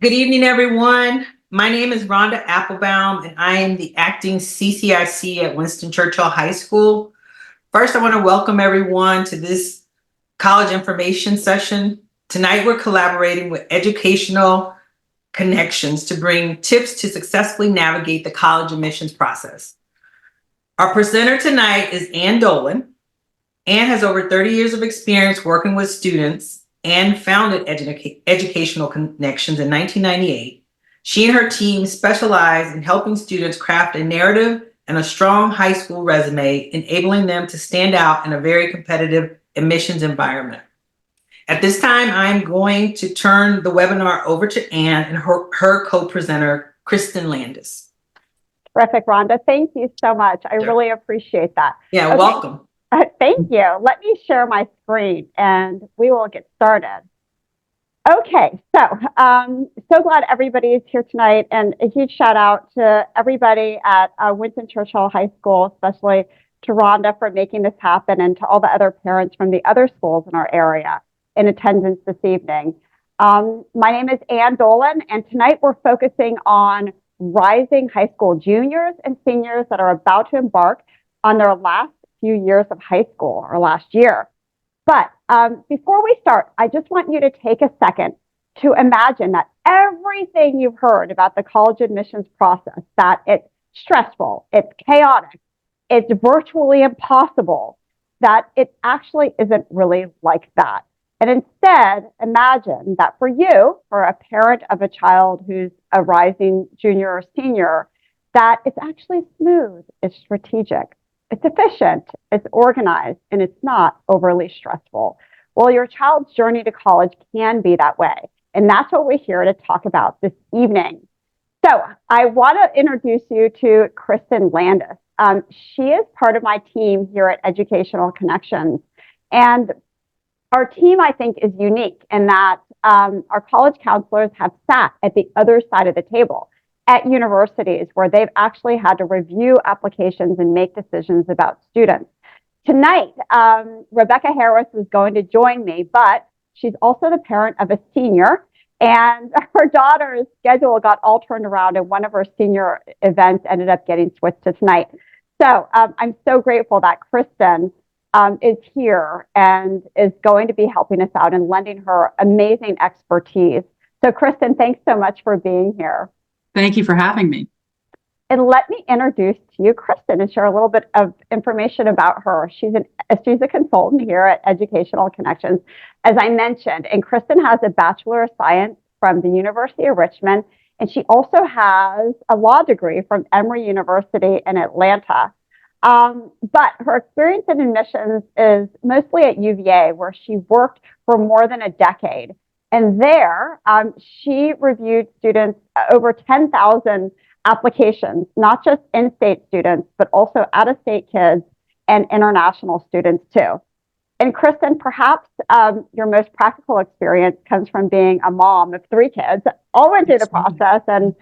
Good evening, everyone. My name is Rhonda Applebaum, and I am the acting CCIC at Winston Churchill High School. First, I want to welcome everyone to this college information session. Tonight, we're collaborating with Educational Connections to bring tips to successfully navigate the college admissions process. Our presenter tonight is Ann Dolan. Ann has over 30 years of experience working with students and founded Educational Connections in 1998. She and her team specialize in helping students craft a narrative and a strong high school resume, enabling them to stand out in a very competitive admissions environment. At this time, I'm going to turn the webinar over to Ann and her co-presenter, Kristen Landis. Terrific, Rhonda. Thank you so much. I really appreciate that. Yeah, okay. Welcome. Thank you. Let me share my screen and we will get started. Okay, so glad everybody is here tonight, and a huge shout out to everybody at Winston Churchill High School, especially to Rhonda for making this happen, and to all the other parents from the other schools in our area in attendance this evening. My name is Ann Dolan, and tonight we're focusing on rising high school juniors and seniors that are about to embark on their last few years of high school, or last year. But before we start, I just want you to take a second to imagine that everything you've heard about the college admissions process, that it's stressful, it's chaotic, it's virtually impossible, that it actually isn't really like that. And instead, imagine that for you, for a parent of a child who's a rising junior or senior, that it's actually smooth, it's strategic, it's efficient, it's organized, and it's not overly stressful. Well, your child's journey to college can be that way. And that's what we're here to talk about this evening. So I want to introduce you to Kristen Landis. She is part of my team here at Educational Connections. And our team, I think, is unique in that our college counselors have sat at the other side of the table at universities where they've actually had to review applications and make decisions about students. Tonight, Rebecca Harris is going to join me, but she's also the parent of a senior, and her daughter's schedule got all turned around, and one of her senior events ended up getting switched to tonight. So I'm so grateful that Kristen is here and is going to be helping us out and lending her amazing expertise. So Kristen, thanks so much for being here. Thank you for having me. And let me introduce to you Kristen and share a little bit of information about her. She's a consultant here at Educational Connections, as I mentioned, and Kristen has a Bachelor of Science from the University of Richmond, and she also has a law degree from Emory University in Atlanta. But her experience in admissions is mostly at UVA, where she worked for more than a decade. And there, she reviewed students, over 10,000 applications, not just in-state students, but also out-of-state kids and international students too. And Kristen, perhaps your most practical experience comes from being a mom of 3 kids, all went through the process, and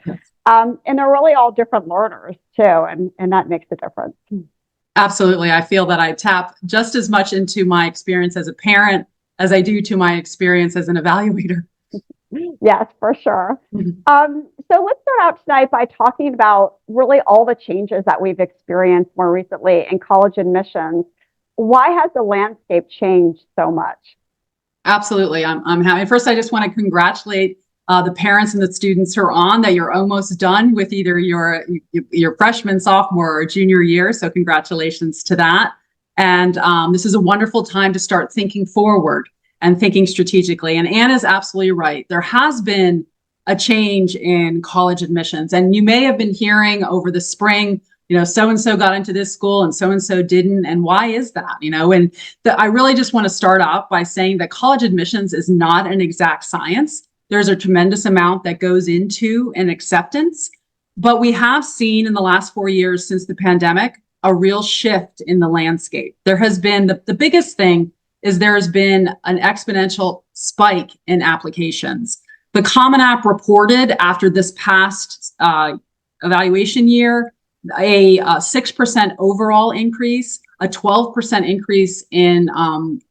they're really all different learners too, and that makes a difference. Absolutely. I feel that I tap just as much into my experience as a parent as I do to my experience as an evaluator. Yes, for sure. So let's start out tonight by talking about really all the changes that we've experienced more recently in college admissions. Why has the landscape changed so much? Absolutely. I'm happy. First, I just want to congratulate the parents and the students who are on, that you're almost done with either your freshman, sophomore, or junior year. So congratulations to that. And this is a wonderful time to start thinking forward and thinking strategically. And Ann is absolutely right. There has been a change in college admissions. And you may have been hearing over the spring, so-and-so got into this school and so-and-so didn't. And why is that? And I really just want to start off by saying that college admissions is not an exact science. There's a tremendous amount that goes into an acceptance. But we have seen in the last 4 years since the pandemic, a real shift in the landscape. There has been, the biggest thing is there has been an exponential spike in applications. The Common App reported after this past evaluation year, a 6% overall increase, a 12% increase in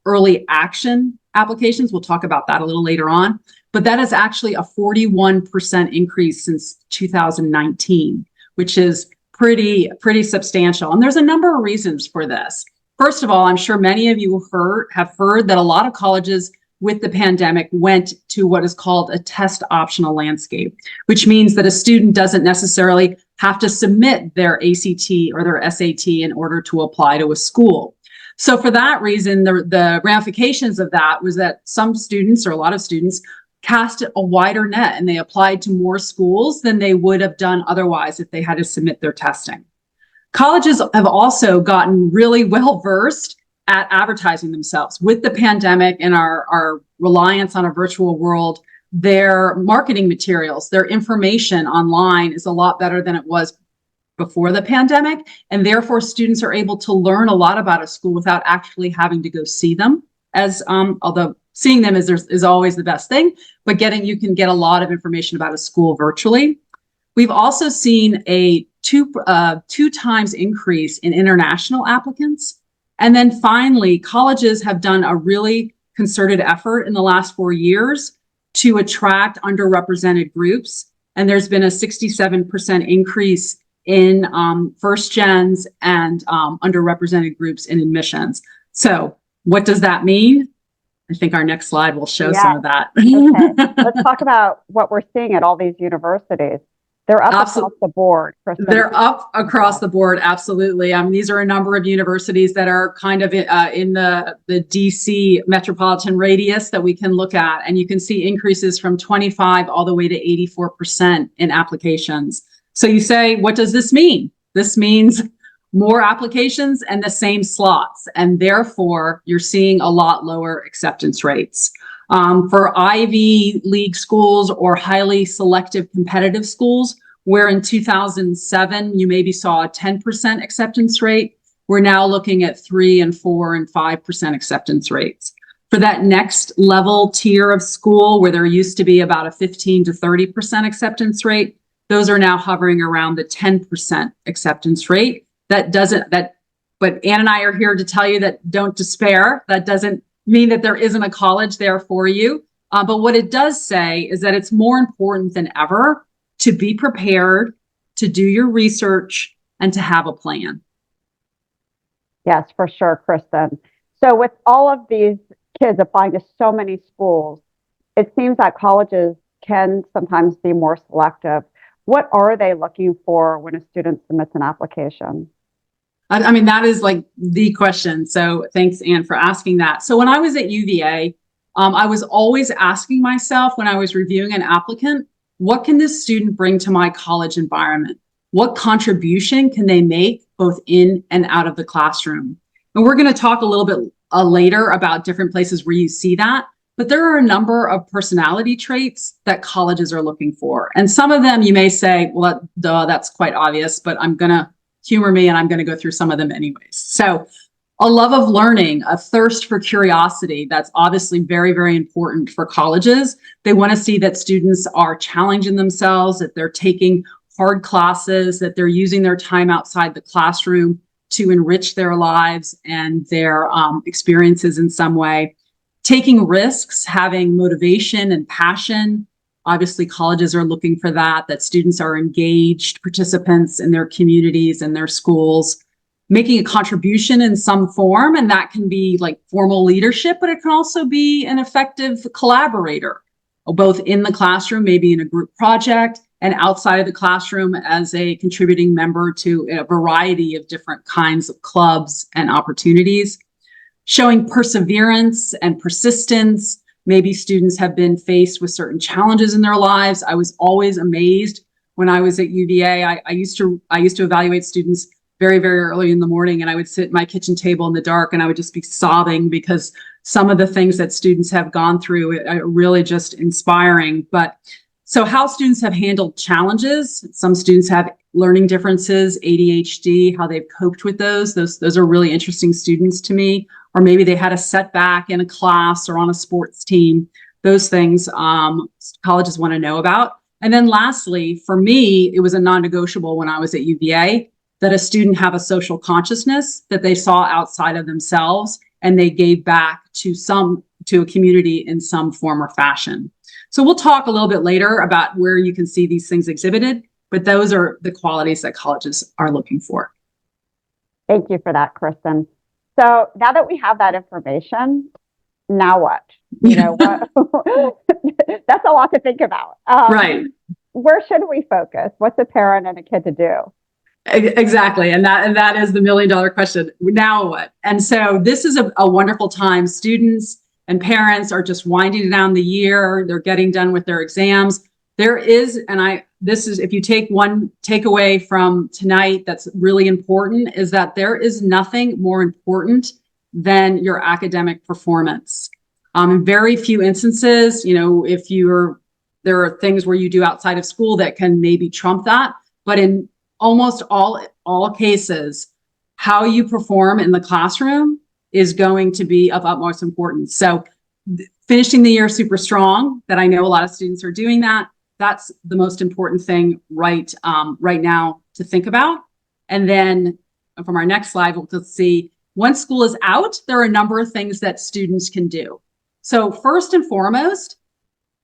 early action applications. We'll talk about that a little later on. But that is actually a 41% increase since 2019, which is pretty substantial. And there's a number of reasons for this. First of all, I'm sure many of you have heard that a lot of colleges with the pandemic went to what is called a test optional landscape, which means that a student doesn't necessarily have to submit their ACT or their SAT in order to apply to a school. So for that reason, the ramifications of that was that some students, or a lot of students, cast a wider net and they applied to more schools than they would have done otherwise if they had to submit their testing. Colleges have also gotten really well versed at advertising themselves. With the pandemic and our reliance on a virtual world, their marketing materials, their information online is a lot better than it was before the pandemic. And therefore, students are able to learn a lot about a school without actually having to go see them, as although seeing them is always the best thing, but you can get a lot of information about a school virtually. We've also seen a two times increase in international applicants. And then finally, colleges have done a really concerted effort in the last 4 years to attract underrepresented groups. And there's been a 67% increase in first gens and underrepresented groups in admissions. So what does that mean? I think our next slide will show some of that. Okay. Let's talk about what we're seeing at all these universities. They're up across the board. They're up across the board, absolutely. These are a number of universities that are kind of in the DC metropolitan radius that we can look at. And you can see increases from 25 all the way to 84% in applications. So you say, what does this mean? This means more applications and the same slots. And therefore, you're seeing a lot lower acceptance rates. For Ivy League schools or highly selective competitive schools, where in 2007, you maybe saw a 10% acceptance rate, we're now looking at 3% and 4% and 5% acceptance rates. For that next level tier of school, where there used to be about a 15 to 30% acceptance rate, those are now hovering around the 10% acceptance rate. But Ann and I are here to tell you that don't despair. That doesn't mean that there isn't a college there for you. But what it does say is that it's more important than ever to be prepared, to do your research, and to have a plan. Yes, for sure, Kristen. So with all of these kids applying to so many schools, it seems that colleges can sometimes be more selective. What are they looking for when a student submits an application? I mean, that is like the question. So thanks, Anne, for asking that. So when I was at UVA, I was always asking myself when I was reviewing an applicant, what can this student bring to my college environment? What contribution can they make both in and out of the classroom? And we're going to talk a little bit later about different places where you see that. But there are a number of personality traits that colleges are looking for. And some of them you may say, well, that's quite obvious, but I'm going to humor me and I'm going to go through some of them anyways. So a love of learning, a thirst for curiosity, that's obviously very, very important for colleges. They want to see that students are challenging themselves, that they're taking hard classes, that they're using their time outside the classroom to enrich their lives and their experiences in some way. Taking risks, having motivation and passion. Obviously, colleges are looking for that students are engaged participants in their communities and their schools, making a contribution in some form. And that can be like formal leadership, but it can also be an effective collaborator, both in the classroom, maybe in a group project, and outside of the classroom as a contributing member to a variety of different kinds of clubs and opportunities. Showing perseverance and persistence. Maybe students have been faced with certain challenges in their lives. I was always amazed when I was at UVA. I used to evaluate students very, very early in the morning, and I would sit at my kitchen table in the dark and I would just be sobbing because some of the things that students have gone through are really just inspiring. But so how students have handled challenges. Some students have learning differences, ADHD, how they've coped with those. Those are really interesting students to me. Or maybe they had a setback in a class or on a sports team. Those things colleges want to know about. And then lastly, for me, it was a non-negotiable when I was at UVA that a student have a social consciousness that they saw outside of themselves and they gave back to to a community in some form or fashion. So we'll talk a little bit later about where you can see these things exhibited, but those are the qualities that colleges are looking for. Thank you for that, Kristen. So now that we have that information, now what? You know, what? That's a lot to think about. Right. Where should we focus? What's a parent and a kid to do? Exactly. And that is the $1 million question. Now what? And so this is a wonderful time. Students and parents are just winding down the year. They're getting done with their exams. If you take one takeaway from tonight that's really important, is that there is nothing more important than your academic performance. In very few instances, you know, there are things where you do outside of school that can maybe trump that, but in almost all cases, how you perform in the classroom is going to be of utmost importance. So finishing the year super strong, that I know a lot of students are doing that. That's the most important thing right now to think about. And then from our next slide, we'll see once school is out, there are a number of things that students can do. So first and foremost,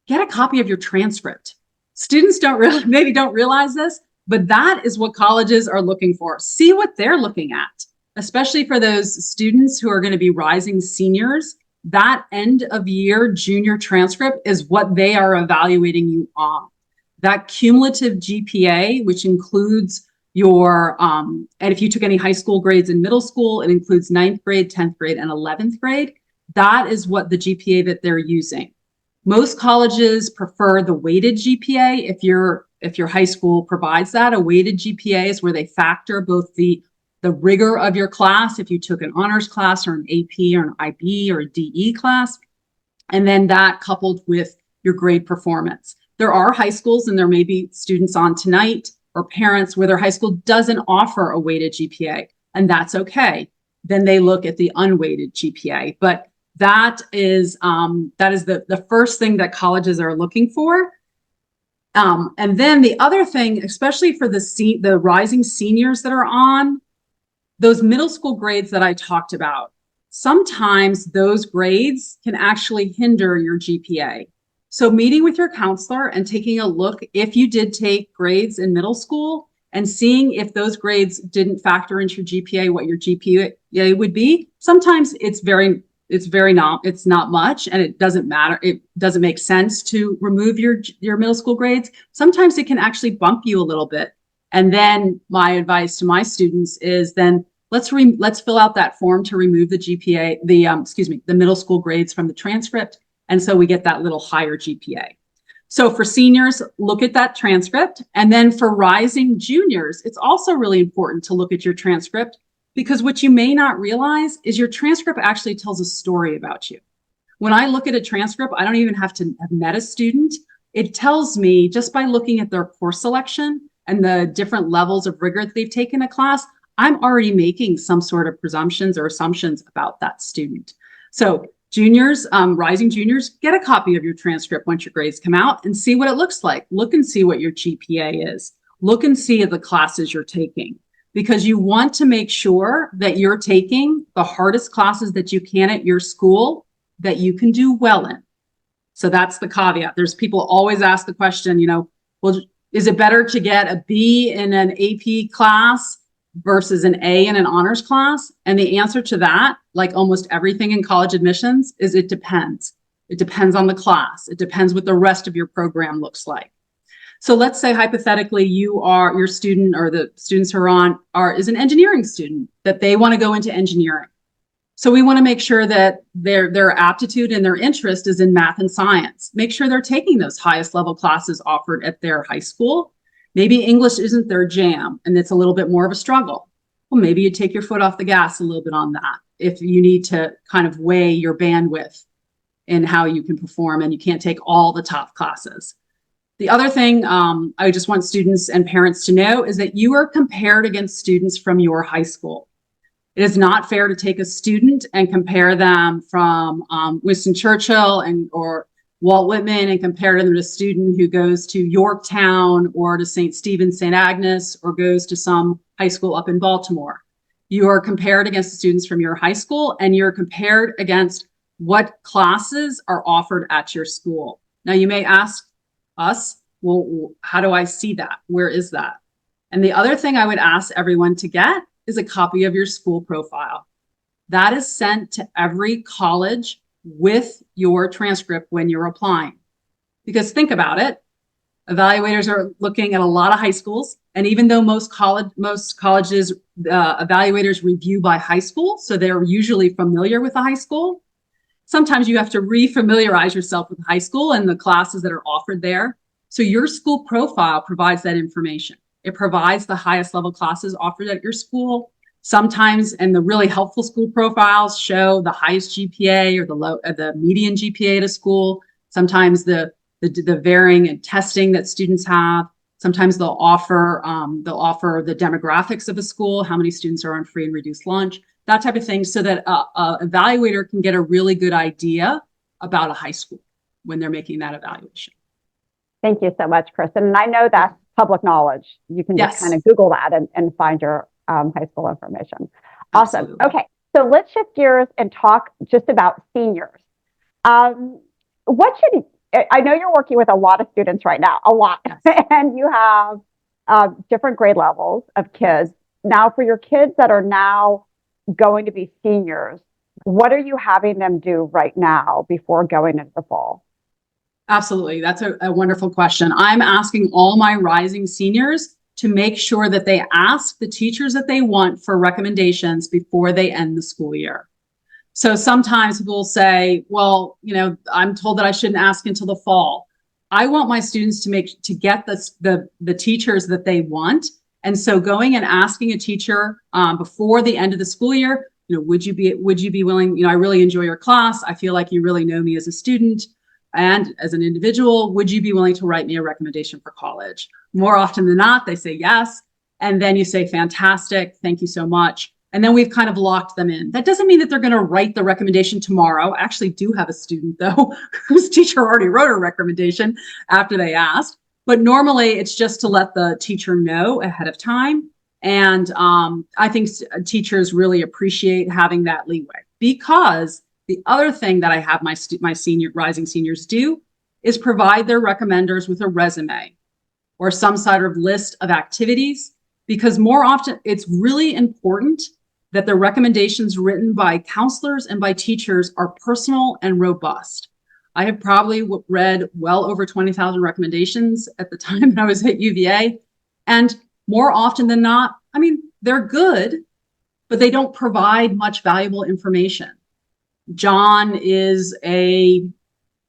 get a copy of your transcript. Students maybe don't realize this, but that is what colleges are looking for. See what they're looking at, especially for those students who are going to be rising seniors. That end of year junior transcript is what they are evaluating you on. That cumulative GPA, which includes your, and if you took any high school grades in middle school, it includes 9th grade, 10th grade, and 11th grade. That is what the GPA that they're using. Most colleges prefer the weighted GPA. If your high school provides that, a weighted GPA is where they factor both the rigor of your class, if you took an honors class or an AP or an IB or a DE class, and then that coupled with your grade performance. There are high schools, and there may be students on tonight or parents where their high school doesn't offer a weighted GPA, and that's okay. Then they look at the unweighted GPA, but that is the first thing that colleges are looking for. And then the other thing, especially for the rising seniors that are on those middle school grades that I talked about, sometimes those grades can actually hinder your GPA. So meeting with your counselor and taking a look, if you did take grades in middle school, and seeing if those grades didn't factor into your GPA, what your GPA would be. Sometimes it's not much, and it doesn't matter. It doesn't make sense to remove your middle school grades. Sometimes it can actually bump you a little bit. And then my advice to my students is then let's fill out that form to remove the GPA, the middle school grades from the transcript. And so we get that little higher GPA. So for seniors, look at that transcript. And then for rising juniors, it's also really important to look at your transcript, because what you may not realize is your transcript actually tells a story about you. When I look at a transcript, I don't even have to have met a student. It tells me, just by looking at their course selection and the different levels of rigor that they've taken a class, I'm already making some sort of presumptions or assumptions about that student. So juniors, rising juniors, get a copy of your transcript once your grades come out and see what it looks like. Look and see what your GPA is. Look and see the classes you're taking, because you want to make sure that you're taking the hardest classes that you can at your school that you can do well in. So that's the caveat. There's people always ask the question, well, is it better to get a B in an AP class versus an A in an honors class? And the answer to that, like almost everything in college admissions, is it depends. It depends on the class. It depends what the rest of your program looks like. So let's say hypothetically your student, or the students who are is an engineering student, that they want to go into engineering. So we want to make sure that their aptitude and their interest is in math and science. Make sure they're taking those highest level classes offered at their high school. Maybe English isn't their jam and it's a little bit more of a struggle. Well, maybe you take your foot off the gas a little bit on that if you need to kind of weigh your bandwidth in how you can perform and you can't take all the top classes. The other thing I just want students and parents to know is that you are compared against students from your high school. It is not fair to take a student and compare them from Winston Churchill or Walt Whitman and compare them to a student who goes to Yorktown or to St. Stephen's, St. Agnes, or goes to some high school up in Baltimore. You are compared against the students from your high school, and you're compared against what classes are offered at your school. Now you may ask us, well, how do I see that? Where is that? And the other thing I would ask everyone to get is a copy of your school profile. That is sent to every college with your transcript when you're applying. Because think about it, evaluators are looking at a lot of high schools. And even though most colleges, evaluators review by high school, so they're usually familiar with the high school, sometimes you have to re-familiarize yourself with high school and the classes that are offered there. So your school profile provides that information. It provides the highest level classes offered at your school. Sometimes, and the really helpful school profiles show the highest GPA or the median GPA at a school. Sometimes the varying and testing that students have. Sometimes they'll offer the demographics of a school, how many students are on free and reduced lunch, that type of thing, so that an evaluator can get a really good idea about a high school when they're making that evaluation. Thank you so much, Kristen. And I know that's public knowledge. You can just kind of Google that and find your high school information. Awesome. Absolutely. Okay, so let's shift gears and talk just about seniors. I know you're working with a lot of students right now, a lot, and you have different grade levels of kids. Now, for your kids that are now going to be seniors, what are you having them do right now before going into the fall? Absolutely. That's a wonderful question. I'm asking all my rising seniors to make sure that they ask the teachers that they want for recommendations before they end the school year. So sometimes people will say, well, I'm told that I shouldn't ask until the fall. I want my students to get the teachers that they want. And so going and asking a teacher before the end of the school year, would you be willing, I really enjoy your class. I feel like you really know me as a student and as an individual. Would you be willing to write me a recommendation for college? More often than not, they say yes. And then you say, fantastic, thank you so much. And then we've kind of locked them in. That doesn't mean that they're going to write the recommendation tomorrow. I actually do have a student, though, whose teacher already wrote a recommendation after they asked. But normally it's just to let the teacher know ahead of time. And I think teachers really appreciate having that leeway, because the other thing that I have my rising seniors do is provide their recommenders with a resume or some sort of list of activities, because more often it's really important that the recommendations written by counselors and by teachers are personal and robust. I have probably read well over 20,000 recommendations at the time when I was at UVA. And more often than not, they're good, but they don't provide much valuable information. John is a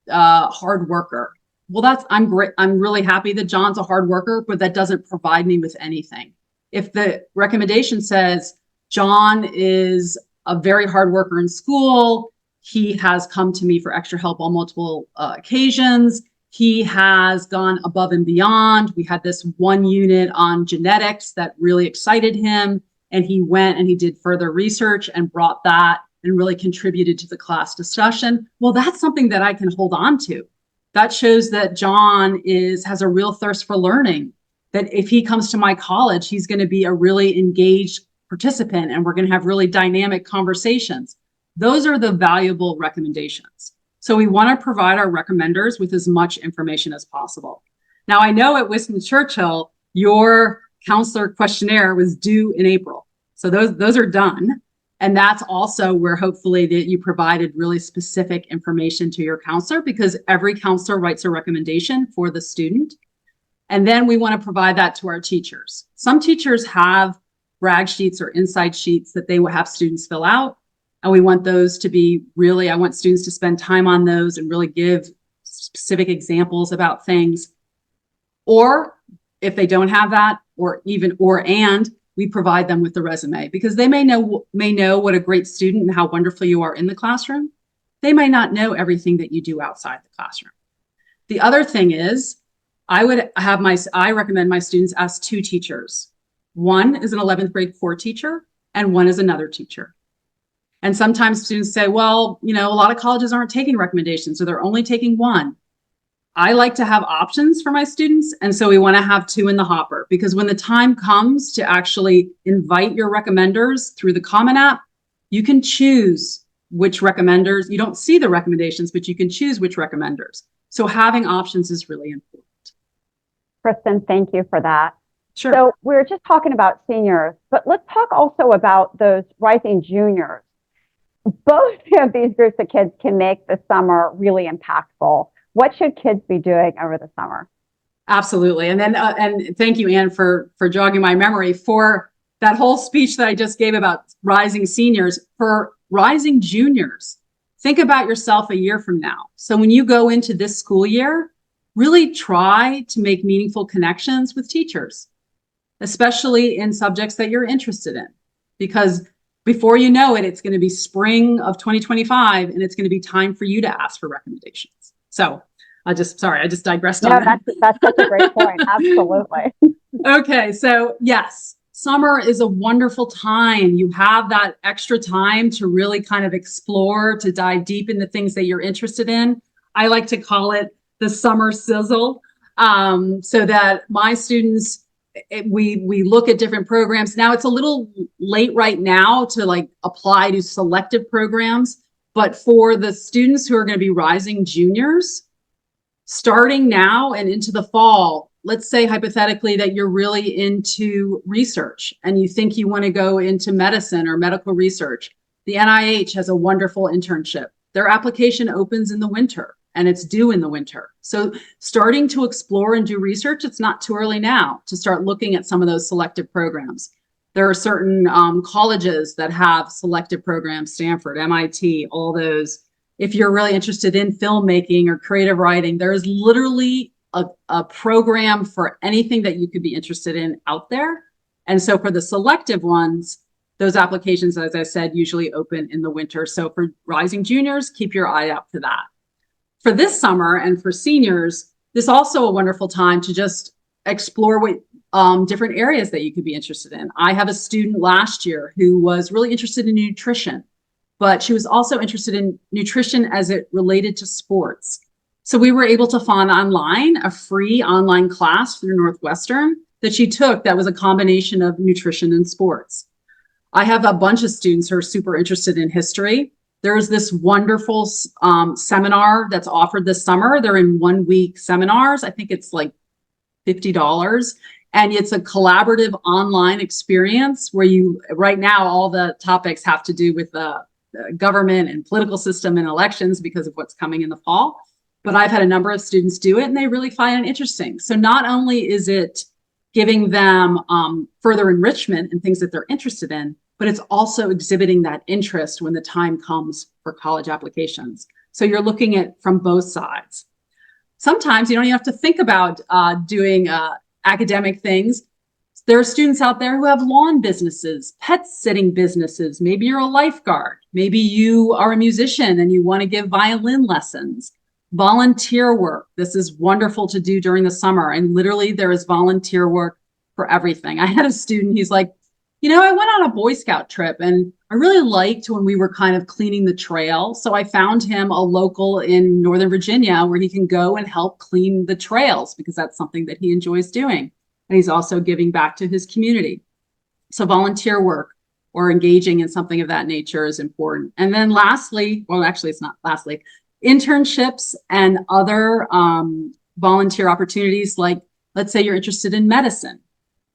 hard worker. Well, I'm great. I'm really happy that John's a hard worker, but that doesn't provide me with anything. If the recommendation says John is a very hard worker in school, he has come to me for extra help on multiple occasions, he has gone above and beyond. We had this one unit on genetics that really excited him, and he went and he did further research and brought that and really contributed to the class discussion. Well, that's something that I can hold on to. That shows that John has a real thirst for learning, that if he comes to my college, he's going to be a really engaged participant and we're going to have really dynamic conversations. Those are the valuable recommendations. So we want to provide our recommenders with as much information as possible. Now, I know at Winston Churchill, your counselor questionnaire was due in April. So those are done. And that's also where hopefully that you provided really specific information to your counselor, because every counselor writes a recommendation for the student. And then we want to provide that to our teachers. Some teachers have brag sheets or insight sheets that they will have students fill out. And we want those to be really, I want students to spend time on those and really give specific examples about things. Or if they don't have that, and we provide them with the resume, because they may know what a great student and how wonderful you are in the classroom. They may not know everything that you do outside the classroom. The other thing is, I recommend my students ask two teachers. One is an 11th grade core teacher and one is another teacher. And sometimes students say, well, a lot of colleges aren't taking recommendations, so they're only taking one. I like to have options for my students. And so we want to have two in the hopper, because when the time comes to actually invite your recommenders through the Common App, you can choose which recommenders. You don't see the recommendations, but you can choose which recommenders. So having options is really important. Kristen, thank you for that. Sure. So we're just talking about seniors, but let's talk also about those rising juniors. Both of these groups of kids can make the summer really impactful. What should kids be doing over the summer? Absolutely. And then, and thank you, Anne, for jogging my memory for that whole speech that I just gave about rising seniors. For rising juniors, think about yourself a year from now. So when you go into this school year, really try to make meaningful connections with teachers, especially in subjects that you're interested in, because before you know it, it's going to be spring of 2025, and it's going to be time for you to ask for recommendations. So I just digressed on that. That's such a great point. Absolutely. Okay, so yes, summer is a wonderful time. You have that extra time to really kind of explore, to dive deep into things that you're interested in. I like to call it the summer sizzle, so that my students, we look at different programs. Now it's a little late right now to like apply to selective programs, but for the students who are going to be rising juniors, starting now and into the fall, let's say hypothetically that you're really into research and you think you want to go into medicine or medical research. The NIH has a wonderful internship. Their application opens in the winter and it's due in the winter. So starting to explore and do research, it's not too early now to start looking at some of those selective programs. There are certain colleges that have selective programs, Stanford, MIT, all those. If you're really interested in filmmaking or creative writing, there's literally a program for anything that you could be interested in out there. And so for the selective ones, those applications, as I said, usually open in the winter. So for rising juniors, keep your eye out for that. For this summer and for seniors, this is also a wonderful time to just explore what different areas that you could be interested in. I have a student last year who was really interested in nutrition, but she was also interested in nutrition as it related to sports. So we were able to find online a free online class through Northwestern that she took that was a combination of nutrition and sports. I have a bunch of students who are super interested in history. There's this wonderful seminar that's offered this summer. They're in 1 week seminars. I think it's like $50. And it's a collaborative online experience where you, right now, all the topics have to do with the government and political system and elections because of what's coming in the fall. But I've had a number of students do it and they really find it interesting. So not only is it giving them further enrichment in things that they're interested in, but it's also exhibiting that interest when the time comes for college applications. So you're looking at from both sides. Sometimes you don't even have to think about doing academic things. There are students out there who have lawn businesses, pet sitting businesses. Maybe you're a lifeguard. Maybe you are a musician and you want to give violin lessons. Volunteer work. This is wonderful to do during the summer. And literally there is volunteer work for everything. I had a student, he's like, you know, I went on a Boy Scout trip and I really liked when we were kind of cleaning the trail. So I found him a local in Northern Virginia where he can go and help clean the trails because that's something that he enjoys doing. And he's also giving back to his community. So volunteer work or engaging in something of that nature is important. And then lastly, well, actually it's not lastly, internships and other volunteer opportunities. Like, let's say you're interested in medicine.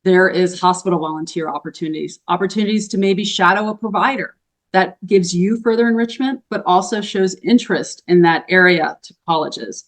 There is hospital volunteer opportunities to maybe shadow a provider. That gives you further enrichment, but also shows interest in that area to colleges.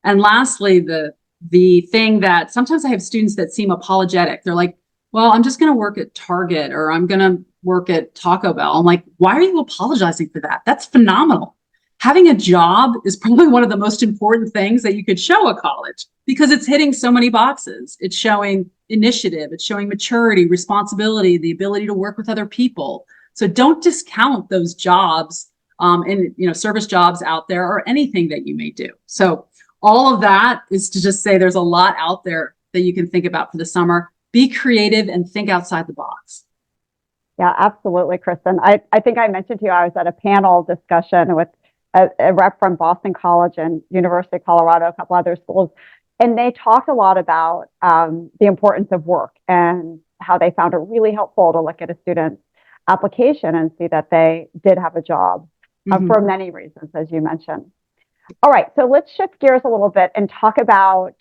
And lastly, the thing that sometimes I have students that seem apologetic. They're like, well, I'm just going to work at Target or I'm going to work at Taco Bell. I'm like, why are you apologizing for that? That's phenomenal. Having a job is probably one of the most important things that you could show a college because it's hitting so many boxes. It's showing initiative, it's showing maturity, responsibility, the ability to work with other people. So don't discount those jobs and service jobs out there or anything that you may do. So all of that is to just say there's a lot out there that you can think about for the summer. Be creative and think outside the box. Yeah, absolutely, Kristen. I think I mentioned to you I was at a panel discussion with a rep from Boston College and University of Colorado, a couple other schools, and they talked a lot about the importance of work and how they found it really helpful to look at a student's application and see that they did have a job. for many reasons, as you mentioned. All right, so let's shift gears a little bit and talk about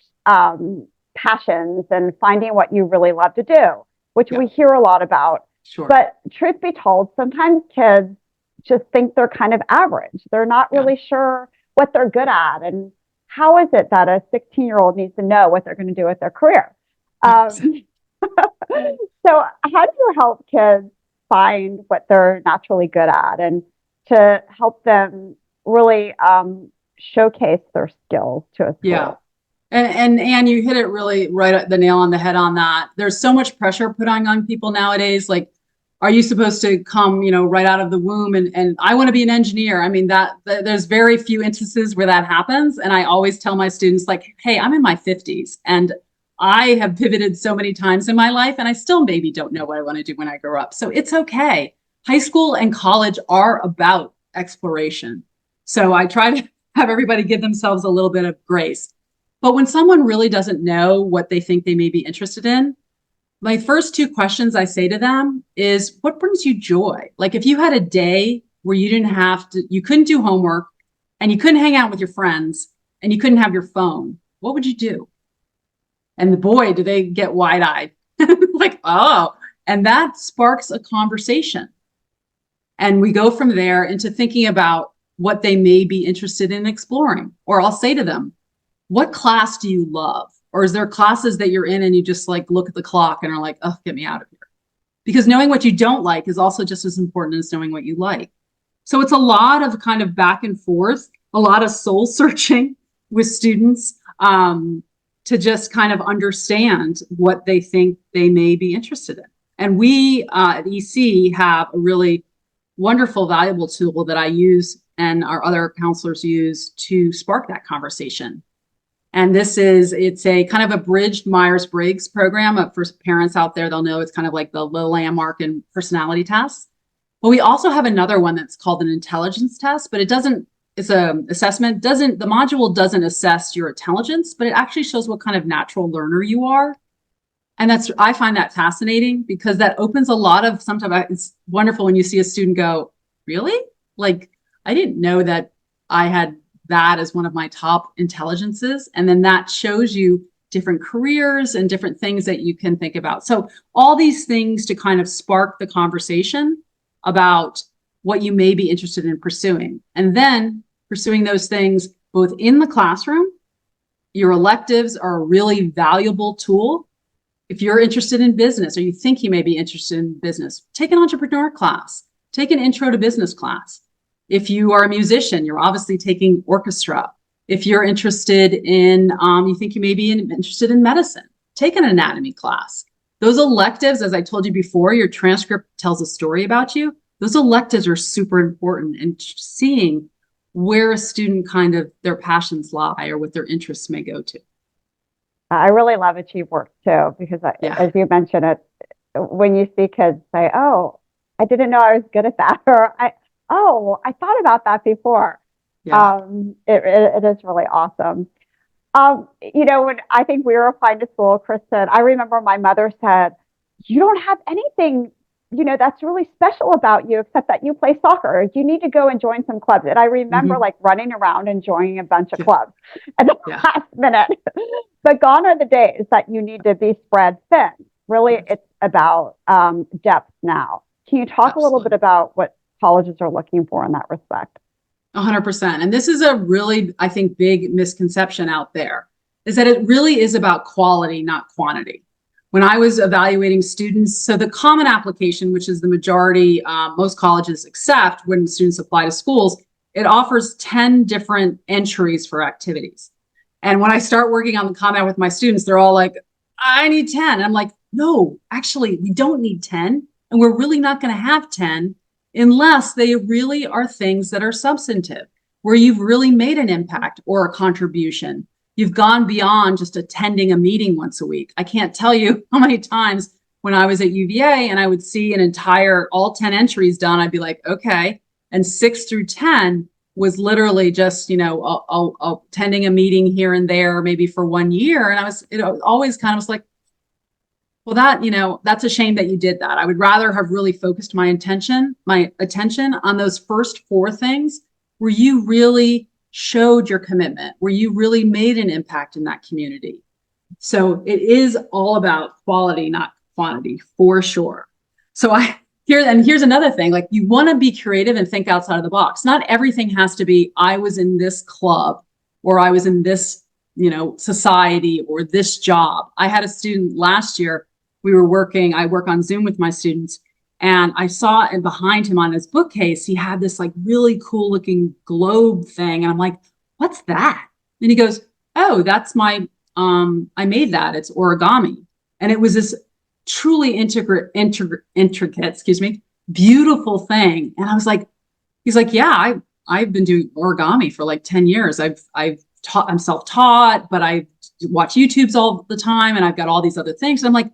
passions and finding what you really love to do, which we hear a lot about. Sure. But truth be told, sometimes kids just think they're kind of average. They're not really sure what they're good at. And how is it that a 16-year-old needs to know what they're going to do with their career? So how do you help kids find what they're naturally good at and to help them really showcase their skills to a school? Yeah. And Anne, you hit it really right at the nail on the head on that. There's so much pressure put on people nowadays. Like, are you supposed to come, right out of the womb and I want to be an engineer? I mean, there's very few instances where that happens. And I always tell my students, like, hey, I'm in my 50s and I have pivoted so many times in my life and I still maybe don't know what I want to do when I grow up. So it's okay. High school and college are about exploration. So I try to have everybody give themselves a little bit of grace. But when someone really doesn't know what they think they may be interested in, my first two questions I say to them is, what brings you joy? Like if you had a day where you couldn't do homework and you couldn't hang out with your friends and you couldn't have your phone, what would you do? And boy, do they get wide-eyed. Like, oh, and that sparks a conversation. And we go from there into thinking about what they may be interested in exploring. Or I'll say to them, what class do you love? Or is there classes that you're in and you just like look at the clock and are like, oh, get me out of here? Because knowing what you don't like is also just as important as knowing what you like. So it's a lot of kind of back and forth, a lot of soul searching with students to just kind of understand what they think they may be interested in. And we at EC have a really wonderful, valuable tool that I use and our other counselors use to spark that conversation. And it's a kind of a bridged Myers-Briggs program. For parents out there, they'll know it's kind of like the low landmark and personality tests. But we also have another one that's called an intelligence test, but it's a assessment. The module doesn't assess your intelligence, but it actually shows what kind of natural learner you are. And I find that fascinating because that opens a lot of, sometimes it's wonderful when you see a student go, really? Like, I didn't know that I had that as one of my top intelligences. And then that shows you different careers and different things that you can think about. So all these things to kind of spark the conversation about what you may be interested in pursuing. And then pursuing those things both in the classroom. Your electives are a really valuable tool. If you're interested in business or you think you may be interested in business, take an entrepreneur class, take an intro to business class. If you are a musician, you're obviously taking orchestra. If you're interested in, you think you may be interested in medicine, take an anatomy class. Those electives, as I told you before, your transcript tells a story about you. Those electives are super important and seeing where a student kind of their passions lie or what their interests may go to. I really love Achieve Works too, because as you mentioned it, when you see kids say, oh, I didn't know I was good at that, or I thought about that before. Yeah. It is really awesome. When I think we were applying to school, Kristen, I remember my mother said, you don't have anything, that's really special about you, except that you play soccer. You need to go and join some clubs. And I remember like running around and joining a bunch of clubs at the last minute. But gone are the days that you need to be spread thin. Really, it's about depth now. Can you talk a little bit about what colleges are looking for in that respect? 100%. And this is a really, I think, big misconception out there, is that it really is about quality, not quantity. When I was evaluating students, so the common application, which is the majority, most colleges accept when students apply to schools, it offers 10 different entries for activities. And when I start working on the comment with my students, they're all like, I need 10. And I'm like, no, actually, we don't need 10. And we're really not going to have 10 unless they really are things that are substantive, where you've really made an impact or a contribution. You've gone beyond just attending a meeting once a week. I can't tell you how many times when I was at UVA and I would see all 10 entries done, I'd be like, okay. And 6 through 10 was literally just, attending a meeting here and there, maybe for 1 year. And it always kind of was like, Well, that's a shame that you did that. I would rather have really focused my attention on those first four things where you really showed your commitment, where you really made an impact in that community. So it is all about quality, not quantity, for sure. So here's another thing, like you want to be creative and think outside of the box. Not everything has to be, I was in this club or I was in this, society or this job. I had a student last year, I work on Zoom with my students, and I saw, and behind him on his bookcase, he had this like really cool looking globe thing. And I'm like, what's that? And he goes, oh, that's I made that. It's origami. And it was this truly intricate, beautiful thing. And I was like, he's like, yeah, I've been doing origami for like 10 years. I'm self-taught, but I watch YouTubes all the time. And I've got all these other things. And I'm like,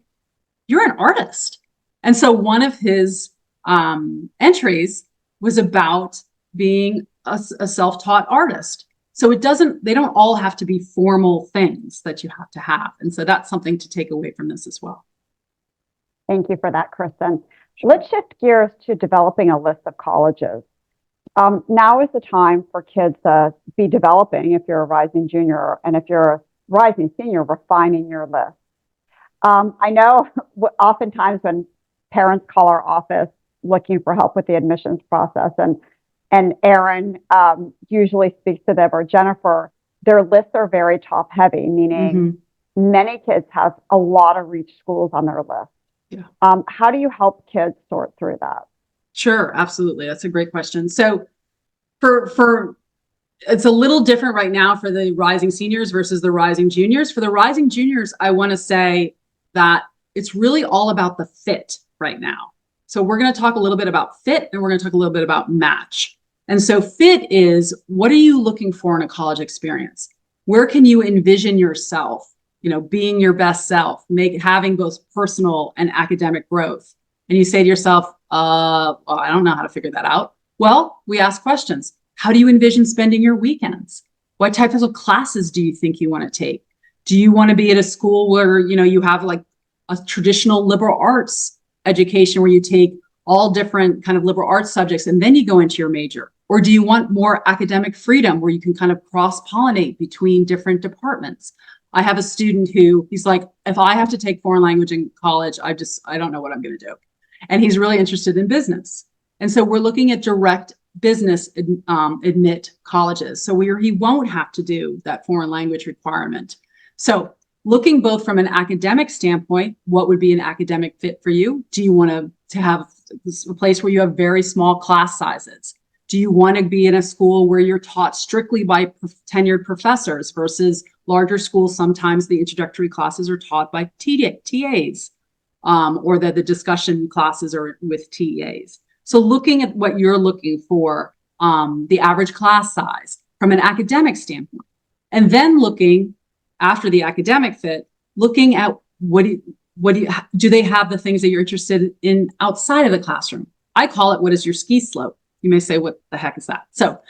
you're an artist. And so one of his entries was about being a self-taught artist. So they don't all have to be formal things that you have to have. And so that's something to take away from this as well. Thank you for that, Kristen. Let's shift gears to developing a list of colleges. Now is the time for kids to be developing, if you're a rising junior, and if you're a rising senior, refining your list. I know oftentimes when parents call our office looking for help with the admissions process, and Erin usually speaks to them, or Jennifer, their lists are very top heavy, meaning many kids have a lot of reach schools on their list. Yeah. How do you help kids sort through that? Sure, absolutely. That's a great question. So for it's a little different right now for the rising seniors versus the rising juniors. For the rising juniors, I want to say that it's really all about the fit right now. So we're going to talk a little bit about fit, and we're going to talk a little bit about match. And so fit is, what are you looking for in a college experience? Where can you envision yourself, being your best self, having both personal and academic growth? And you say to yourself, I don't know how to figure that out. Well, we ask questions. How do you envision spending your weekends? What types of classes do you think you want to take? Do you want to be at a school where, you have like a traditional liberal arts education where you take all different kind of liberal arts subjects and then you go into your major? Or do you want more academic freedom where you can kind of cross-pollinate between different departments? I have a student he's like, if I have to take foreign language in college, I don't know what I'm going to do. And he's really interested in business. And so we're looking at direct business admit colleges. So he won't have to do that foreign language requirement. So looking both from an academic standpoint, what would be an academic fit for you? Do you want to have a place where you have very small class sizes? Do you want to be in a school where you're taught strictly by tenured professors versus larger schools? Sometimes the introductory classes are taught by TAs, or that the discussion classes are with TEAs. So looking at what you're looking for, the average class size from an academic standpoint, and then looking after the academic fit, looking at do they have the things that you're interested in outside of the classroom? I call it, what is your ski slope? You may say, what the heck is that? So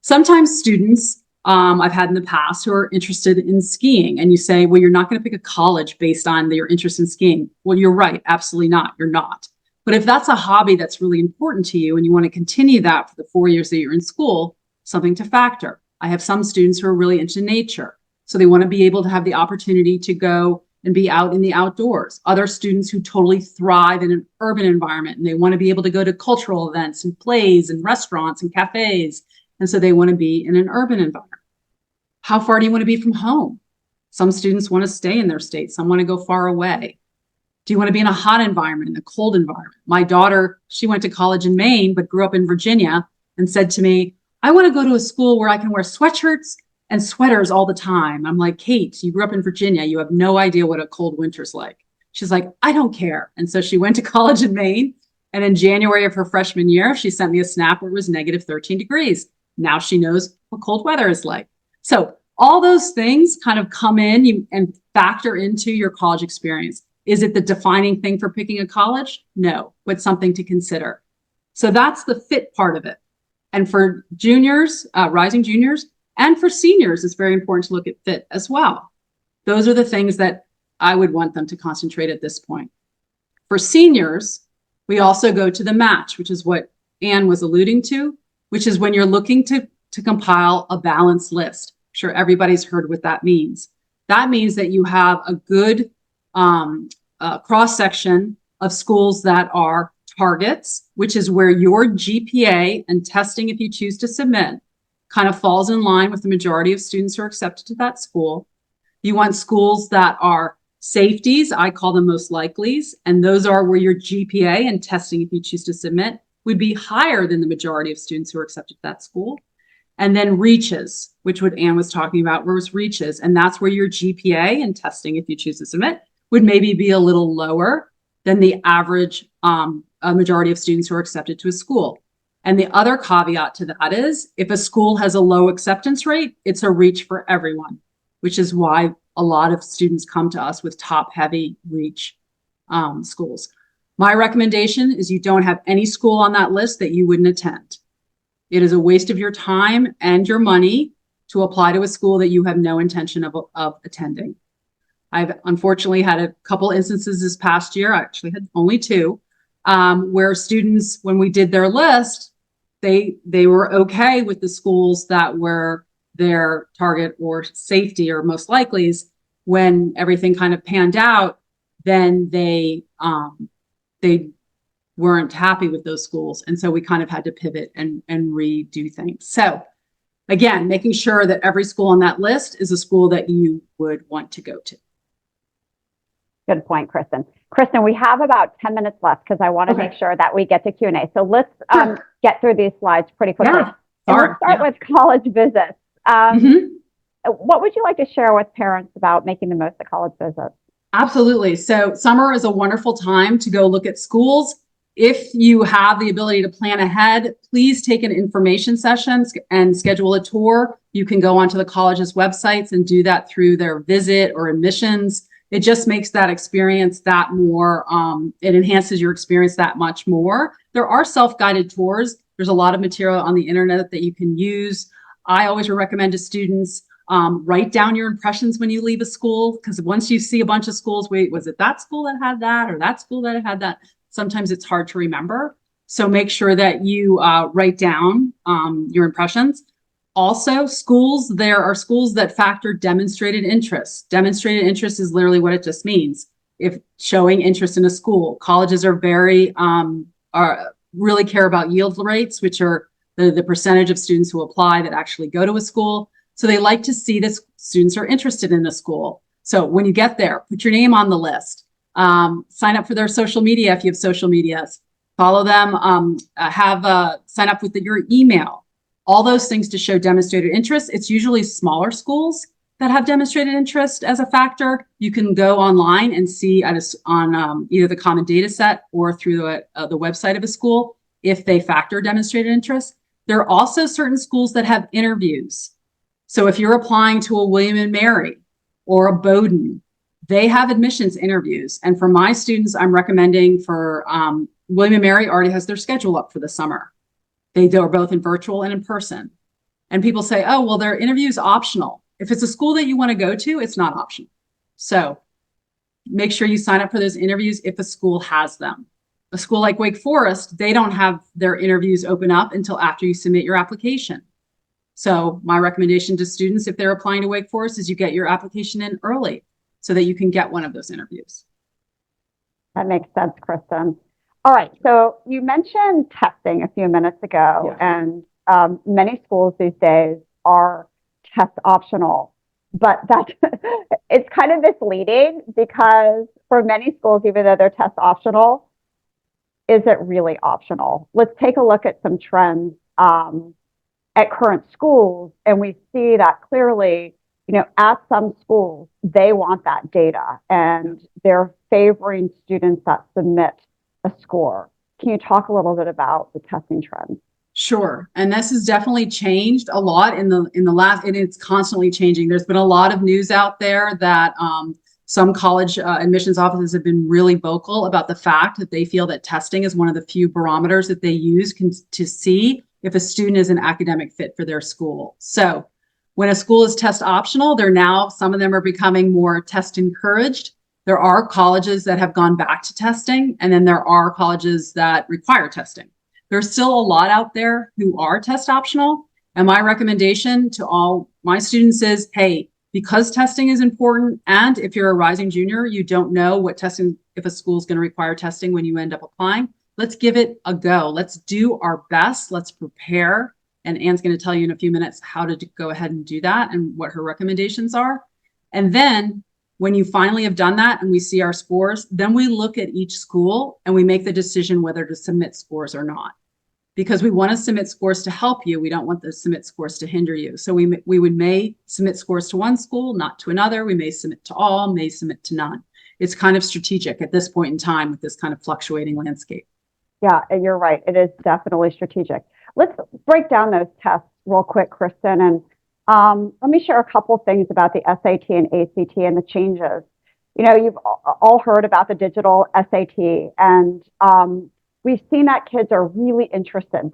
sometimes students I've had in the past who are interested in skiing, and you say, well, you're not going to pick a college based on your interest in skiing. Well, you're right. Absolutely not. You're not. But if that's a hobby that's really important to you and you want to continue that for the 4 years that you're in school, something to factor. I have some students who are really into nature. So they want to be able to have the opportunity to go and be out in the outdoors. Other students who totally thrive in an urban environment, and they want to be able to go to cultural events and plays and restaurants and cafes. And so they want to be in an urban environment. How far do you want to be from home? Some students want to stay in their state. Some want to go far away. Do you want to be in a hot environment, in a cold environment? My daughter, she went to college in Maine, but grew up in Virginia, and said to me, I want to go to a school where I can wear sweatshirts and sweaters all the time. I'm like, Kate, you grew up in Virginia. You have no idea what a cold winter's like. She's like, I don't care. And so she went to college in Maine. And in January of her freshman year, she sent me a snap where it was negative 13 degrees. Now she knows what cold weather is like. So all those things kind of come in and factor into your college experience. Is it the defining thing for picking a college? No, but something to consider. So that's the fit part of it. And for juniors, rising juniors, and for seniors, it's very important to look at fit as well. Those are the things that I would want them to concentrate at this point. For seniors, we also go to the match, which is what Anne was alluding to, which is when you're looking to compile a balanced list. I'm sure everybody's heard what that means. That means that you have a good cross-section of schools that are targets, which is where your GPA and testing, if you choose to submit, kind of falls in line with the majority of students who are accepted to that school. You want schools that are safeties, I call them most likelies, and those are where your GPA and testing, if you choose to submit, would be higher than the majority of students who are accepted to that school. And then reaches, which what Anne was talking about, was reaches, and that's where your GPA and testing, if you choose to submit, would maybe be a little lower than the average majority of students who are accepted to a school. And the other caveat to that is if a school has a low acceptance rate, it's a reach for everyone, which is why a lot of students come to us with top heavy reach schools. My recommendation is you don't have any school on that list that you wouldn't attend. It is a waste of your time and your money to apply to a school that you have no intention of attending. I've unfortunately had a couple instances this past year, I actually had only two, where students, when we did their list, they were okay with the schools that were their target or safety or most likelies. When everything kind of panned out, then they weren't happy with those schools. And so we kind of had to pivot and redo things. So again, making sure that every school on that list is a school that you would want to go to. Good point, Kristen. Kristen, we have about 10 minutes left because I want to make sure that we get to Q&A. So let's get through these slides pretty quickly. Yeah. And let's start with college visits. What would you like to share with parents about making the most of college visits? Absolutely. So summer is a wonderful time to go look at schools. If you have the ability to plan ahead, please take an information session and schedule a tour. You can go onto the college's websites and do that through their visit or admissions. It just makes that experience that more, it enhances your experience that much more. There are self-guided tours. There's a lot of material on the internet that you can use. I always recommend to students, write down your impressions when you leave a school, because once you see a bunch of schools, wait, was it that school that had that or that school that had that? Sometimes it's hard to remember. So make sure that you write down your impressions. Also, there are schools that factor demonstrated interest. Demonstrated interest is literally what it just means. If showing interest in a school, colleges are really care about yield rates, which are the percentage of students who apply that actually go to a school. So they like to see that students are interested in the school. So when you get there, put your name on the list. Sign up for their social media if you have social medias. Follow them. Sign up with your email. All those things to show demonstrated interest. It's usually smaller schools that have demonstrated interest as a factor. You can go online and see on either the common data set or through the website of a school if they factor demonstrated interest. There are also certain schools that have interviews. So if you're applying to a William and Mary or a Bowdoin, they have admissions interviews. And for my students, I'm recommending for William and Mary already has their schedule up for the summer. They are both in virtual and in person. And people say, oh, well, their interview is optional. If it's a school that you want to go to, it's not optional. So make sure you sign up for those interviews if a school has them. A school like Wake Forest, they don't have their interviews open up until after you submit your application. So my recommendation to students, if they're applying to Wake Forest, is you get your application in early so that you can get one of those interviews. That makes sense, Kristen. All right, so you mentioned testing a few minutes ago, and many schools these days are test optional, but it's kind of misleading because for many schools, even though they're test optional, is it really optional? Let's take a look at some trends at current schools, and we see that clearly, at some schools, they want that data, and they're favoring students that submit a score. Can you talk a little bit about the testing trends? Sure. And this has definitely changed a lot in the last, and it's constantly changing. There's been a lot of news out there that some college admissions offices have been really vocal about the fact that they feel that testing is one of the few barometers that they use to see if a student is an academic fit for their school. So when a school is test optional, some of them are becoming more test encouraged. There are colleges that have gone back to testing, and then there are colleges that require testing. There's still a lot out there who are test optional. And my recommendation to all my students is, hey, because testing is important, and if you're a rising junior, you don't know what testing, if a school's going to require testing when you end up applying, let's give it a go. Let's do our best. Let's prepare. And Anne's going to tell you in a few minutes how to go ahead and do that and what her recommendations are. And then when you finally have done that and we see our scores, then we look at each school and we make the decision whether to submit scores or not. Because we want to submit scores to help you. We don't want the submit scores to hinder you. So we may submit scores to one school, not to another. We may submit to all, may submit to none. It's kind of strategic at this point in time with this kind of fluctuating landscape. Yeah, and you're right. It is definitely strategic. Let's break down those tests real quick, Kristen. And let me share a couple things about the SAT and ACT and the changes. You know, you've all heard about the digital SAT, and we've seen that kids are really interested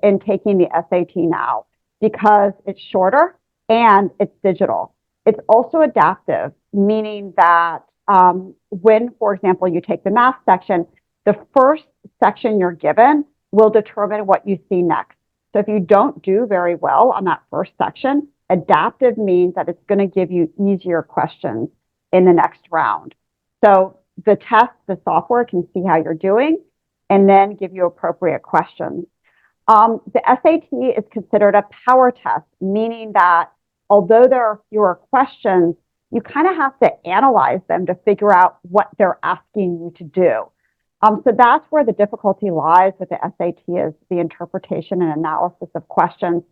in taking the SAT now because it's shorter and it's digital. It's also adaptive, meaning that when, for example, you take the math section, the first section you're given will determine what you see next. So if you don't do very well on that first section, adaptive means that it's going to give you easier questions in the next round. So the test, the software can see how you're doing and then give you appropriate questions. The SAT is considered a power test, meaning that although there are fewer questions, you kind of have to analyze them to figure out what they're asking you to do. So that's where the difficulty lies with the SAT, is the interpretation and analysis of questions.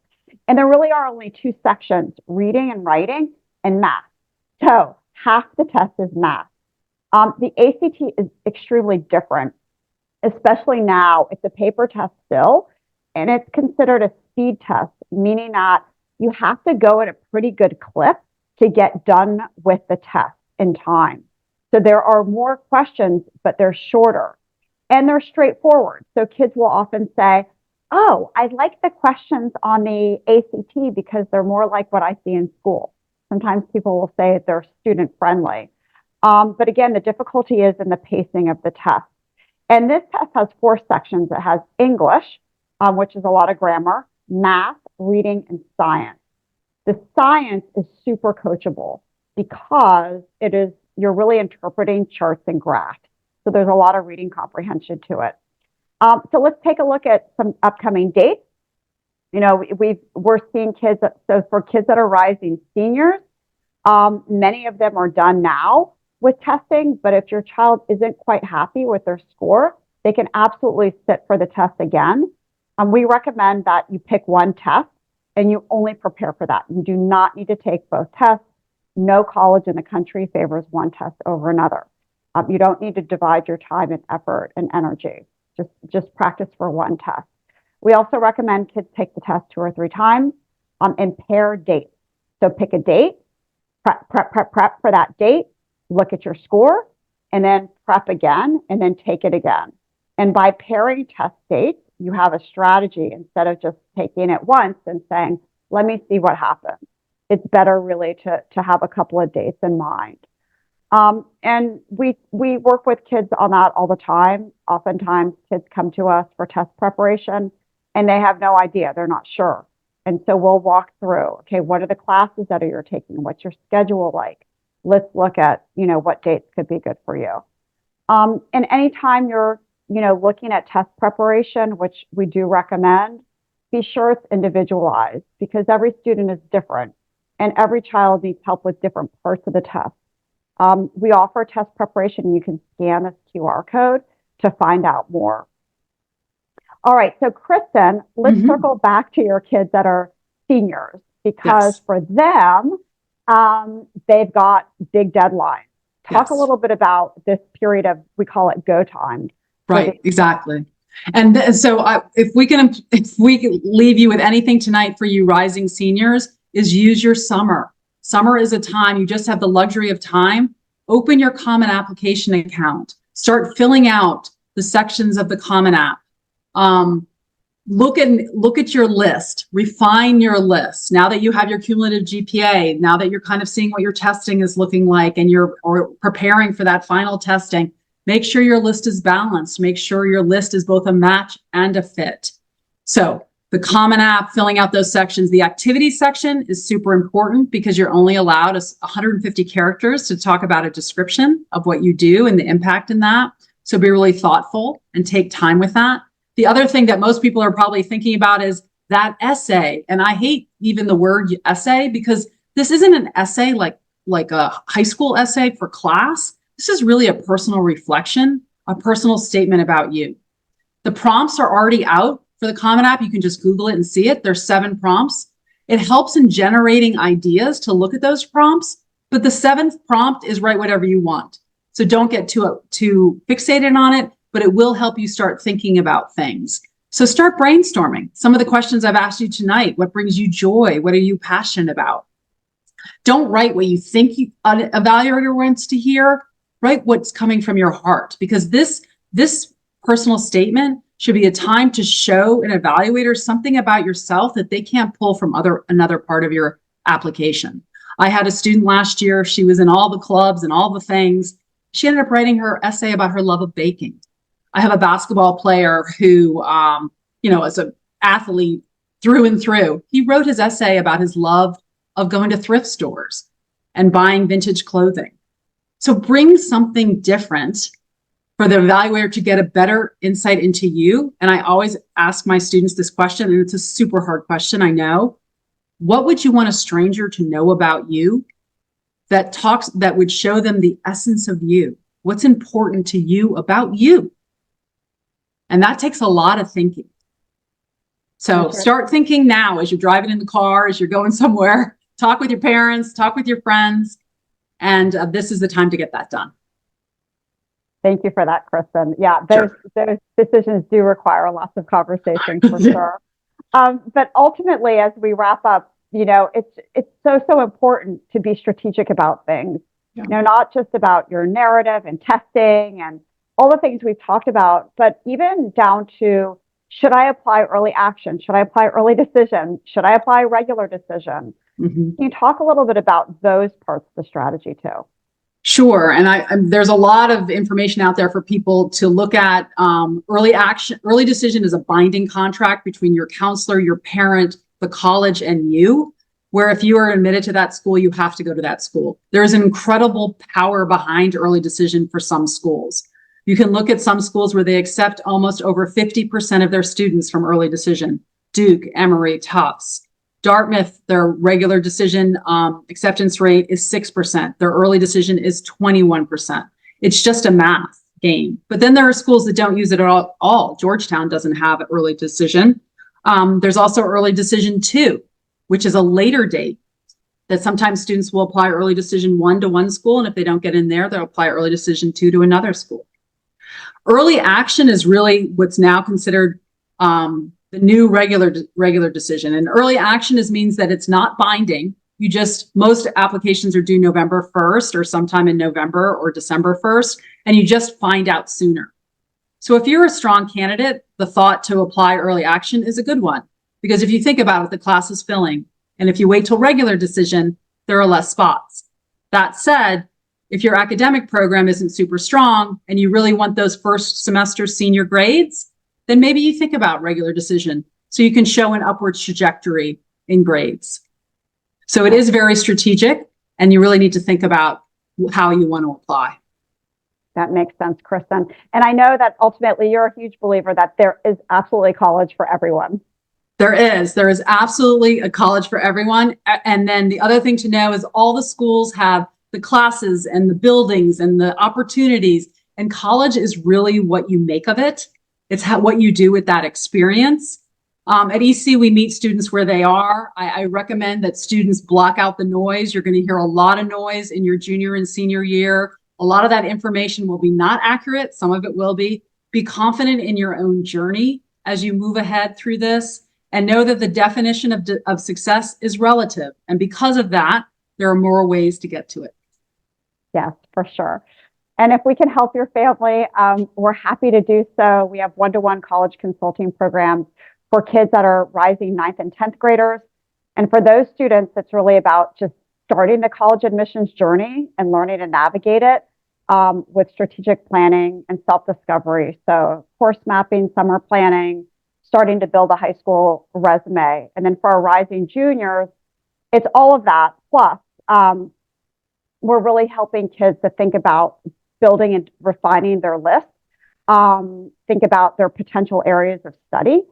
And there really are only two sections, reading and writing and math. So half the test is math. The ACT is extremely different, especially now. It's a paper test still, and it's considered a speed test, meaning that you have to go at a pretty good clip to get done with the test in time. So there are more questions, but they're shorter and they're straightforward. So kids will often say, oh, I like the questions on the ACT because they're more like what I see in school. Sometimes people will say they're student friendly. But again, the difficulty is in the pacing of the test. And this test has 4 sections. It has English, which is a lot of grammar, math, reading, and science. The science is super coachable because you're really interpreting charts and graphs. So there's a lot of reading comprehension to it. So let's take a look at some upcoming dates. You know, we're seeing kids, so for kids that are rising seniors, many of them are done now with testing, but if your child isn't quite happy with their score, they can absolutely sit for the test again. We recommend that you pick one test and you only prepare for that. You do not need to take both tests. No college in the country favors one test over another. You don't need to divide your time and effort and energy. Just practice for one test. We also recommend kids take the test 2 or 3 times and pair dates. So pick a date, prep for that date, look at your score, and then prep again, and then take it again. And by pairing test dates, you have a strategy instead of just taking it once and saying, let me see what happens. It's better really to have a couple of dates in mind. And we work with kids on that all the time. Oftentimes kids come to us for test preparation and they have no idea, they're not sure. And so we'll walk through, okay, what are the classes that you're taking? What's your schedule like? Let's look at, what dates could be good for you. And anytime you're, looking at test preparation, which we do recommend, be sure it's individualized because every student is different and every child needs help with different parts of the test. We offer test preparation and you can scan this QR code to find out more. All right, so Kristen, let's circle back to your kids that are seniors because for them, they've got big deadlines. Talk a little bit about this period of, we call it go time. Right, exactly. And so if we can leave you with anything tonight for you rising seniors, is use your summer. Summer is a time you just have the luxury of time. Open your Common Application account. Start filling out the sections of the Common App. look at your list, refine your list. Now that you have your cumulative GPA, now that you're kind of seeing what your testing is looking like and you're preparing for that final testing, make sure your list is balanced. Make sure your list is both a match and a fit. So the Common App, filling out those sections. The activity section is super important because you're only allowed 150 characters to talk about a description of what you do and the impact in that. So be really thoughtful and take time with that. The other thing that most people are probably thinking about is that essay. And I hate even the word essay because this isn't an essay like a high school essay for class. This is really a personal reflection, a personal statement about you. The prompts are already out for the Common App. You can just Google it and see it. There's 7 prompts. It helps in generating ideas to look at those prompts, but the 7th prompt is write whatever you want. So don't get too fixated on it, but it will help you start thinking about things. So start brainstorming. Some of the questions I've asked you tonight: what brings you joy? What are you passionate about? Don't write what you think an evaluator wants to hear. Write what's coming from your heart, because this personal statement should be a time to show an evaluator something about yourself that they can't pull from another part of your application. I had a student last year. She was in all the clubs and all the things. She ended up writing her essay about her love of baking. I have a basketball player who, is an athlete through and through. He wrote his essay about his love of going to thrift stores and buying vintage clothing. So bring something different for the evaluator to get a better insight into you. And I always ask my students this question, and it's a super hard question, I know. What would you want a stranger to know about you that would show them the essence of you? What's important to you about you? And that takes a lot of thinking. So start thinking now as you're driving in the car, as you're going somewhere. Talk with your parents, talk with your friends, and this is the time to get that done. Thank you for that, Kristen. Yeah, those decisions do require lots of conversation for sure. But ultimately, as we wrap up, it's so important to be strategic about things. Yeah. Not just about your narrative and testing and all the things we've talked about, but even down to, should I apply early action? Should I apply early decision? Should I apply regular decision? Mm-hmm. Can you talk a little bit about those parts of the strategy too? Sure. And there's a lot of information out there for people to look at. Early action, early decision is a binding contract between your counselor, your parent, the college, and you, where if you are admitted to that school, you have to go to that school. There's an incredible power behind early decision for some schools. You can look at some schools where they accept almost over 50% of their students from early decision. Duke, Emory, Tufts. Dartmouth, their regular decision acceptance rate is 6%. Their early decision is 21%. It's just a math game. But then there are schools that don't use it at all. Georgetown doesn't have early decision. There's also early decision 2, which is a later date that sometimes students will apply early decision 1 to one school. And if they don't get in there, they'll apply early decision 2 to another school. Early action is really what's now considered the new regular decision. And early action means that it's not binding. Most applications are due November 1st or sometime in November or December 1st, and you just find out sooner. So if you're a strong candidate, the thought to apply early action is a good one, because if you think about it, the class is filling. And if you wait till regular decision, there are less spots. That said, if your academic program isn't super strong and you really want those first semester senior grades, then maybe you think about regular decision so you can show an upward trajectory in grades. So it is very strategic, and you really need to think about how you want to apply. That makes sense, Kristen. And I know that ultimately you're a huge believer that there is absolutely college for everyone. There is absolutely a college for everyone. And then the other thing to know is all the schools have the classes and the buildings and the opportunities, and college is really what you make of it. It's what you do with that experience. At EC, we meet students where they are. I recommend that students block out the noise. You're going to hear a lot of noise in your junior and senior year. A lot of that information will be not accurate. Some of it will be. Be confident in your own journey as you move ahead through this, and know that the definition of success is relative. And because of that, there are more ways to get to it. Yes, for sure. And if we can help your family, we're happy to do so. We have one-to-one college consulting programs for kids that are rising 9th and 10th graders. And for those students, it's really about just starting the college admissions journey and learning to navigate it with strategic planning and self-discovery. So course mapping, summer planning, starting to build a high school resume. And then for our rising juniors, it's all of that. Plus, we're really helping kids to think about building and refining their list, think about their potential areas of study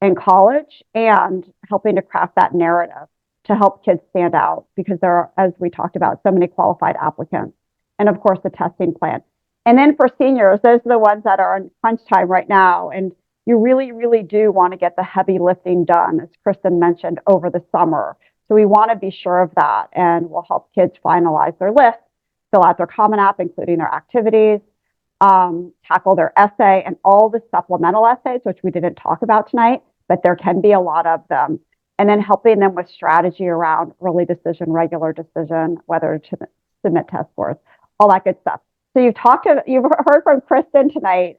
in college, and helping to craft that narrative to help kids stand out, because there are, as we talked about, so many qualified applicants. And of course, the testing plan. And then for seniors, those are the ones that are in crunch time right now. And you really, really do want to get the heavy lifting done, as Kristen mentioned, over the summer. So we want to be sure of that, and we'll help kids finalize their list, fill out their Common App, including their activities, tackle their essay and all the supplemental essays, which we didn't talk about tonight, but there can be a lot of them. And then helping them with strategy around early decision, regular decision, whether to submit test scores, all that good stuff. So you've heard from Kristen tonight.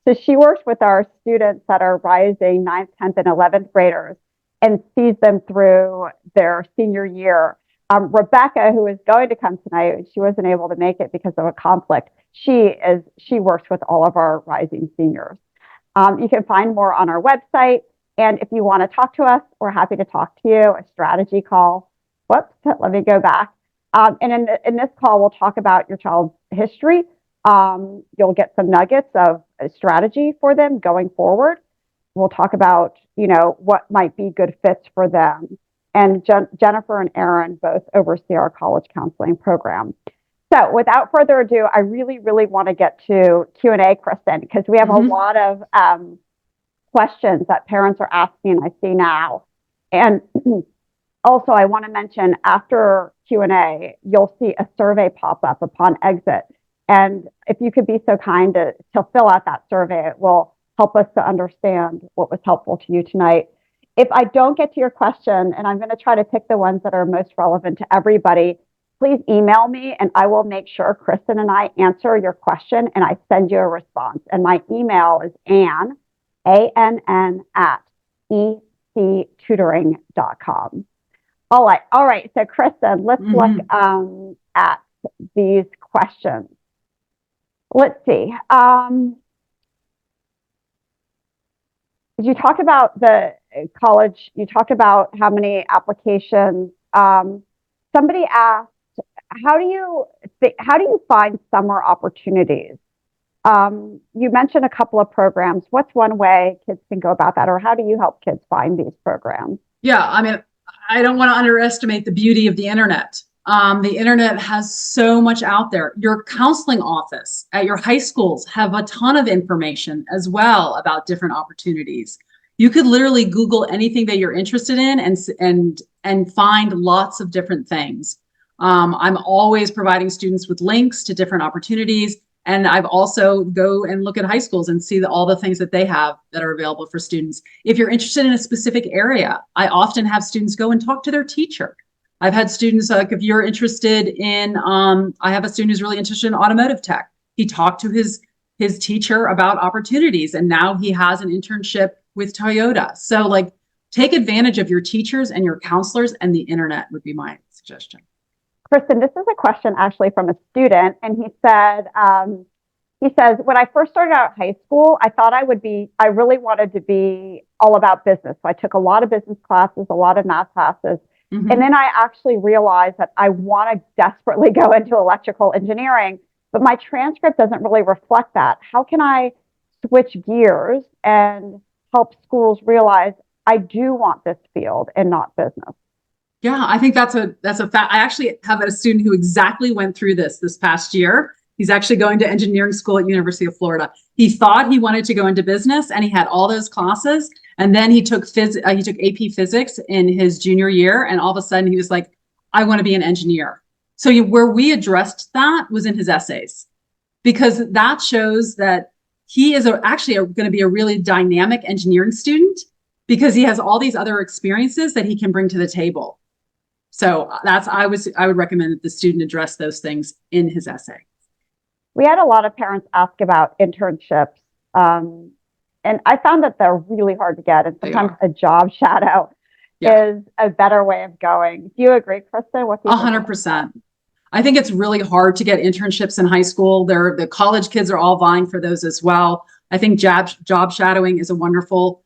So she works with our students that are rising 9th, 10th, and 11th graders and sees them through their senior year. Rebecca, who is going to come tonight, she wasn't able to make it because of a conflict. She works with all of our rising seniors. You can find more on our website. And if you want to talk to us, we're happy to talk to you, a strategy call. Whoops, let me go back. And in this call, we'll talk about your child's history. You'll get some nuggets of a strategy for them going forward. We'll talk about, what might be good fits for them. And Jennifer and Aaron both oversee our college counseling program. So without further ado, I really, really want to get to Q&A, Kristen, because we have a lot of questions that parents are asking, I see now. And also, I want to mention after Q&A, you'll see a survey pop up upon exit. And if you could be so kind to fill out that survey, it will help us to understand what was helpful to you tonight. If I don't get to your question, and I'm going to try to pick the ones that are most relevant to everybody, please email me and I will make sure Kristen and I answer your question and I send you a response. And my email is Ann, ANN, at ectutoring.com. All right. So Kristen, let's look at these questions. Let's see. You talked about the college. You talked about how many applications. Somebody asked, how do you find summer opportunities? You mentioned a couple of programs. What's one way kids can go about that, or how do you help kids find these programs? Yeah, I mean, I don't want to underestimate the beauty of the internet. The internet has so much out there. Your counseling office at your high schools have a ton of information as well about different opportunities. You could literally Google anything that you're interested in and find lots of different things. I'm always providing students with links to different opportunities. And I've also go and look at high schools and see all the things that they have that are available for students. If you're interested in a specific area, I often have students go and talk to their teacher. I've had students, like if you're interested in, I have a student who's really interested in automotive tech. He talked to his teacher about opportunities, and now he has an internship with Toyota. So take advantage of your teachers and your counselors, and the internet would be my suggestion. Kristen, this is a question actually from a student, and he says, when I first started out high school, I thought I really wanted to be all about business. So I took a lot of business classes, a lot of math classes. And then I actually realized that I want to desperately go into electrical engineering, but my transcript doesn't really reflect that. How can I switch gears and help schools realize I do want this field and not business? Yeah, I think that's a fact. I actually have a student who exactly went through this past year. He's actually going to engineering school at University of Florida. He thought he wanted to go into business, and he had all those classes. And then he took AP physics in his junior year, and all of a sudden he was like, "I want to be an engineer." So where we addressed that was in his essays, because that shows that he is actually going to be a really dynamic engineering student because he has all these other experiences that he can bring to the table. So I would recommend that the student address those things in his essay. We had a lot of parents ask about internships. and I found that they're really hard to get, and They sometimes are. a job shadow Yeah. is a better way of going. Do you agree, Kristen? What do you think? 100%. I think it's really hard to get internships in high school. The college kids are all vying for those as well. I think job shadowing is a wonderful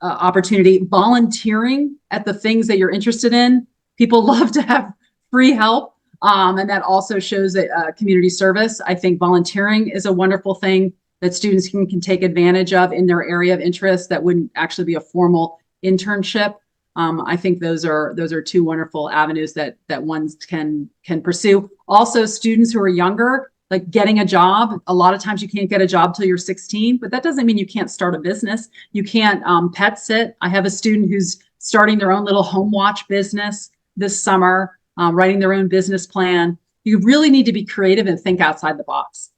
opportunity. Volunteering at the things that you're interested in. People love to have free help. And that also shows that community service. I think volunteering is a wonderful thing that students can take advantage of in their area of interest that wouldn't actually be a formal internship. I think those are two wonderful avenues that ones can pursue. Also, students who are younger, like getting a job. A lot of times you can't get a job till you're 16, but that doesn't mean you can't start a business. You can't pet sit. I have a student who's starting their own little home watch business this summer, writing their own business plan. You really need to be creative and think outside the box.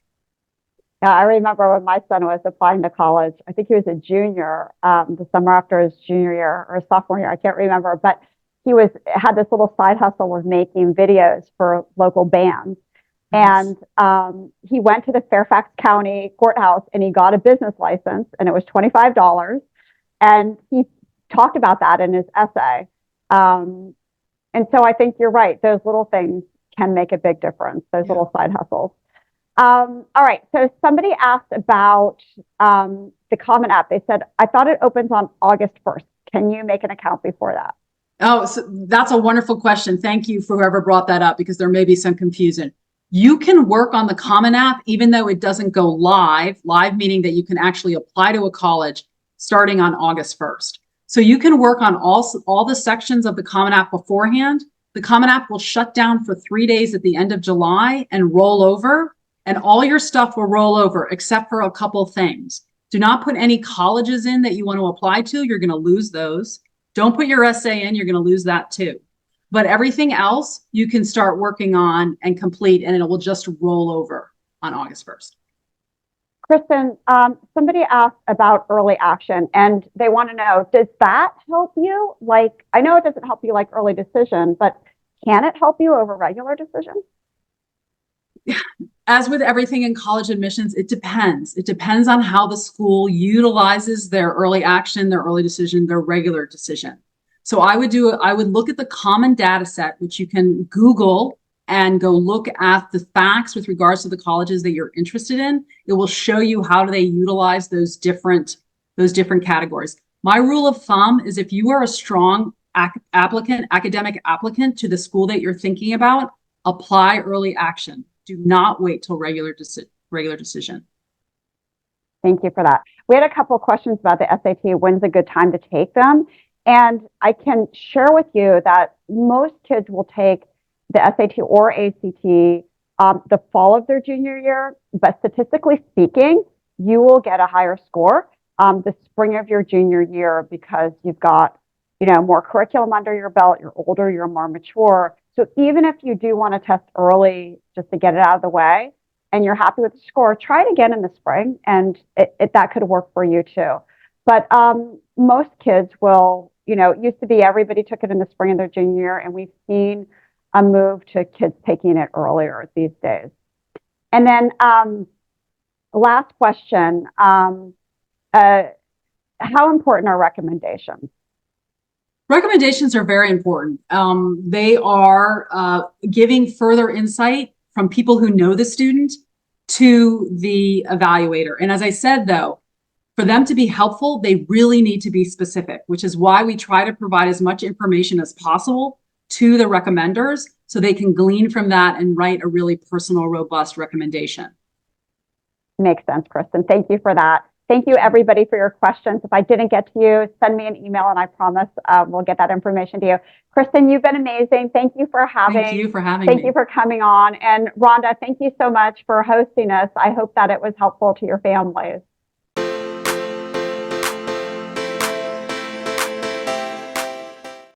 Yeah, I remember when my son was applying to college. I think he was a junior, the summer after his junior year or sophomore year. I can't remember, but he had this little side hustle of making videos for local bands. Nice. And he went to the Fairfax County courthouse and he got a business license, and it was $25. And he talked about that in his essay. And so I think you're right. Those little things can make a big difference. Those little side hustles. All right. So somebody asked about the Common App. They said, I thought it opens on August 1st. Can you make an account before that? Oh, so that's a wonderful question. Thank you for whoever brought that up, because there may be some confusion. You can work on the Common App even though it doesn't go live meaning that you can actually apply to a college starting on August 1st. So you can work on all the sections of the Common App beforehand. The Common App will shut down for 3 days at the end of July and roll over, and all your stuff will roll over except for a couple things. Do not put any colleges in that you want to apply to. You're going to lose those. Don't put your essay in. You're going to lose that too. But everything else you can start working on and complete, and it will just roll over on August 1st. Kristen, somebody asked about early action, and they want to know, does that help you? Like, I know it doesn't help you like early decision, but can it help you over regular decision? As with everything in college admissions, it depends. It depends on how the school utilizes their early action, their early decision, their regular decision. So I would look at the common data set, which you can Google and go look at the facts with regards to the colleges that you're interested in. It will show you how do they utilize those different categories. My rule of thumb is if you are a strong academic applicant to the school that you're thinking about, apply early action. Do not wait till regular decision. Thank you for that. We had a couple of questions about the SAT. When's a good time to take them? And I can share with you that most kids will take the SAT or ACT the fall of their junior year, but statistically speaking, you will get a higher score the spring of your junior year because you've got, more curriculum under your belt, you're older, you're more mature. So even if you do want to test early just to get it out of the way and you're happy with the score, try it again in the spring, and that could work for you too. But most kids will, it used to be everybody took it in the spring of their junior year, and we've seen a move to kids taking it earlier these days. And then last question, how important are recommendations? Recommendations are very important. They are giving further insight from people who know the student to the evaluator. And as I said, though, for them to be helpful, they really need to be specific, which is why we try to provide as much information as possible to the recommenders so they can glean from that and write a really personal, robust recommendation. Makes sense, Kristen. Thank you for that. Thank you, everybody, for your questions. If I didn't get to you, send me an email, and I promise we'll get that information to you. Kristen, you've been amazing. Thank you for having. Thank you for having me. Thank you for coming on. And Rhonda, thank you so much for hosting us. I hope that it was helpful to your families.